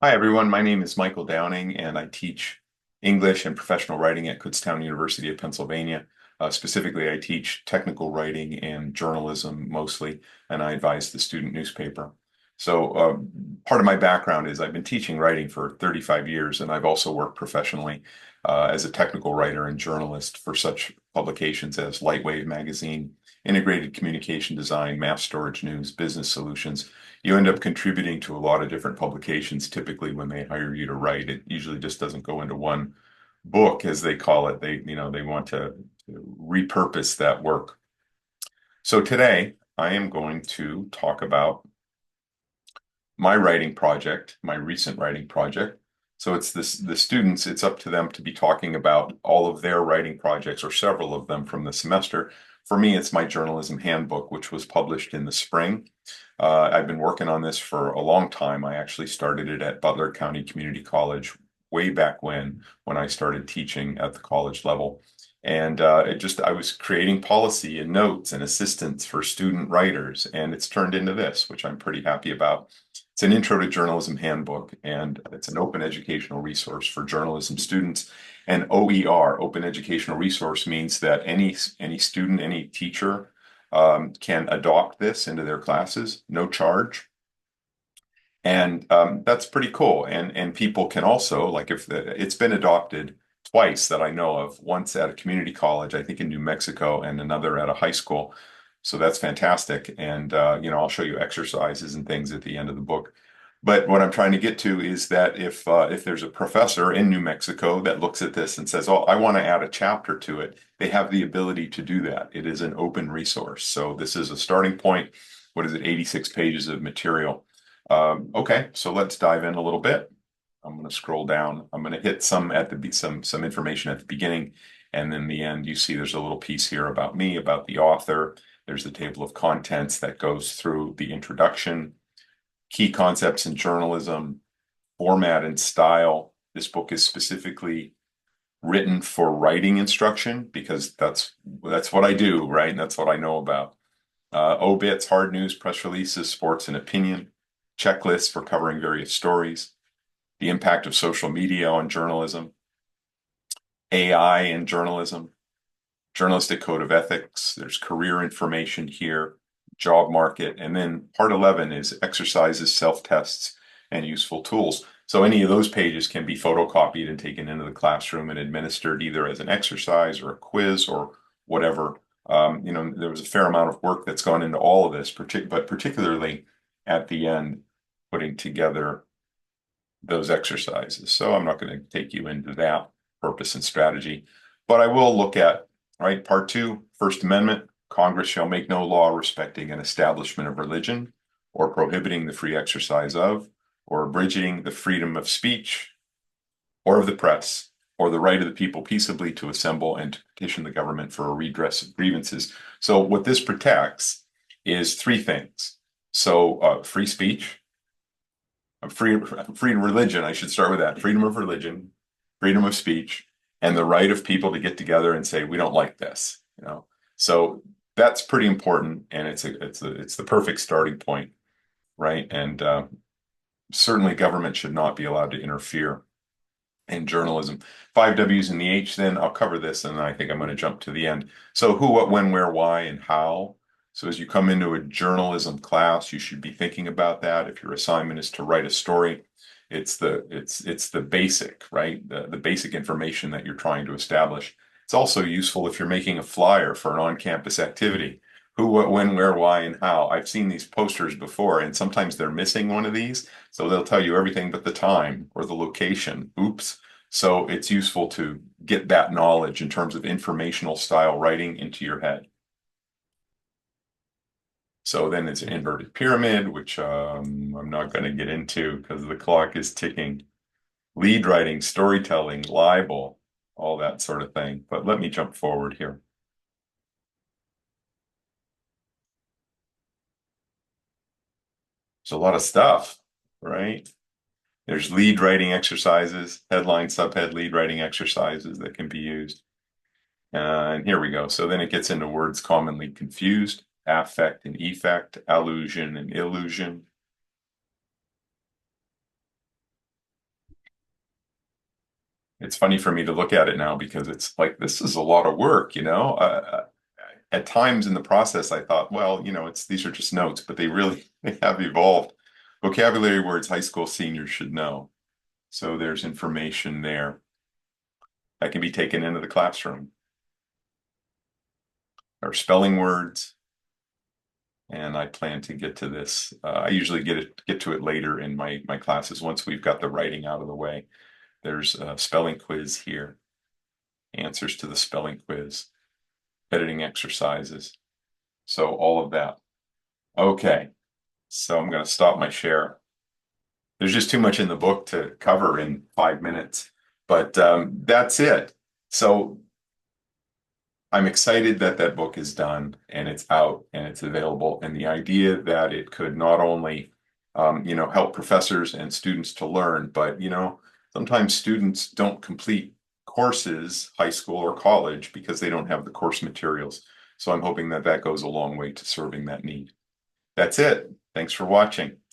Hi, everyone. My name is Michael Downing, and I teach English and professional writing at Kutztown University of Pennsylvania. Specifically, I teach technical writing and journalism mostly, and I advise the student newspaper. So, part of my background is I've been teaching writing for 35 years, and I've also worked professionally as a technical writer and journalist for such publications as Lightwave Magazine, Integrated Communication Design, Mass Storage News, Business Solutions. You end up contributing to a lot of different publications. Typically, when they hire you to write, it usually just doesn't go into one book, as they call it. They want to repurpose that work. So today, I am going to talk about my writing project, my recent writing project. So it's the students, it's up to them to be talking about all of their writing projects or several of them from the semester. For me, it's my journalism handbook, which was published in the spring. I've been working on this for a long time. I actually started it at Butler County Community College way back when I started teaching at the college level. And I was creating policy and notes and assistance for student writers, and it's turned into this, which I'm pretty happy about. It's an intro to journalism handbook, and it's an open educational resource for journalism students. And OER, open educational resource, means that any student, any teacher can adopt this into their classes, no charge. And that's pretty cool. And people can also, like it's been adopted twice that I know of, once at a community college, I think in New Mexico, and another at a high school. So that's fantastic. And I'll show you exercises and things at the end of the book. But what I'm trying to get to is that if there's a professor in New Mexico that looks at this and says, "Oh, I want to add a chapter to it," they have the ability to do that. It is an open resource. So this is a starting point. What is it? 86 pages of material. Okay, so let's dive in a little bit. I'm going to scroll down. I'm going to hit some information at the beginning, and then the end. You see, there's a little piece here about me, about the author. There's the table of contents that goes through the introduction, key concepts in journalism, format and style. This book is specifically written for writing instruction because that's what I do, right? And that's what I know about. Obits, hard news, press releases, sports and opinion, checklists for covering various stories, the impact of social media on journalism, AI in journalism, journalistic code of ethics. There's career information here, job market, and then part 11 is exercises, self-tests, and useful tools. So any of those pages can be photocopied and taken into the classroom and administered either as an exercise or a quiz or whatever. There was a fair amount of work that's gone into all of this, but particularly at the end, putting together those exercises. So I'm not going to take you into that purpose and strategy, but I will look at, right, part two, First Amendment. Congress shall make no law respecting an establishment of religion or prohibiting the free exercise of or abridging the freedom of speech or of the press or the right of the people peaceably to assemble and to petition the government for a redress of grievances. So what this protects is three things. So free speech, freedom of religion. I should start with that. Freedom of religion, freedom of speech, and the right of people to get together and say, we don't like this, you know. So that's pretty important, and it's the perfect starting point, right? And certainly government should not be allowed to interfere in journalism. Five W's in the H, then I'll cover this, and I think I'm going to jump to the end. So who, what, when, where, why, and how. So as you come into a journalism class, you should be thinking about that. If your assignment is to write a story, it's the basic, right? The basic information that you're trying to establish. It's also useful if you're making a flyer for an on-campus activity. Who, what, when, where, why, and how. I've seen these posters before, and sometimes they're missing one of these. So they'll tell you everything but the time or the location. Oops. So it's useful to get that knowledge in terms of informational style writing into your head. So then it's an inverted pyramid, which I'm not going to get into because the clock is ticking. Lead writing, storytelling, libel, all that sort of thing. But let me jump forward here. There's a lot of stuff, right? There's lead writing exercises, headline, subhead lead writing exercises that can be used. And here we go. So then it gets into words commonly confused, affect and effect, allusion and illusion. It's funny for me to look at it now because it's like, this is a lot of work, you know? At times in the process, I thought, well, you know, these are just notes, but they really they have evolved. Vocabulary words high school seniors should know. So there's information there that can be taken into the classroom. Or spelling words, and I plan to get to this. I usually get to it later in my classes once we've got the writing out of the way. There's a spelling quiz here, answers to the spelling quiz, editing exercises. So all of that. Okay, so I'm going to stop my share. There's just too much in the book to cover in 5 minutes, but that's it. So I'm excited that that book is done and it's out and it's available. And the idea that it could not only, help professors and students to learn, but, sometimes students don't complete courses, high school or college, because they don't have the course materials. So I'm hoping that that goes a long way to serving that need. That's it. Thanks for watching.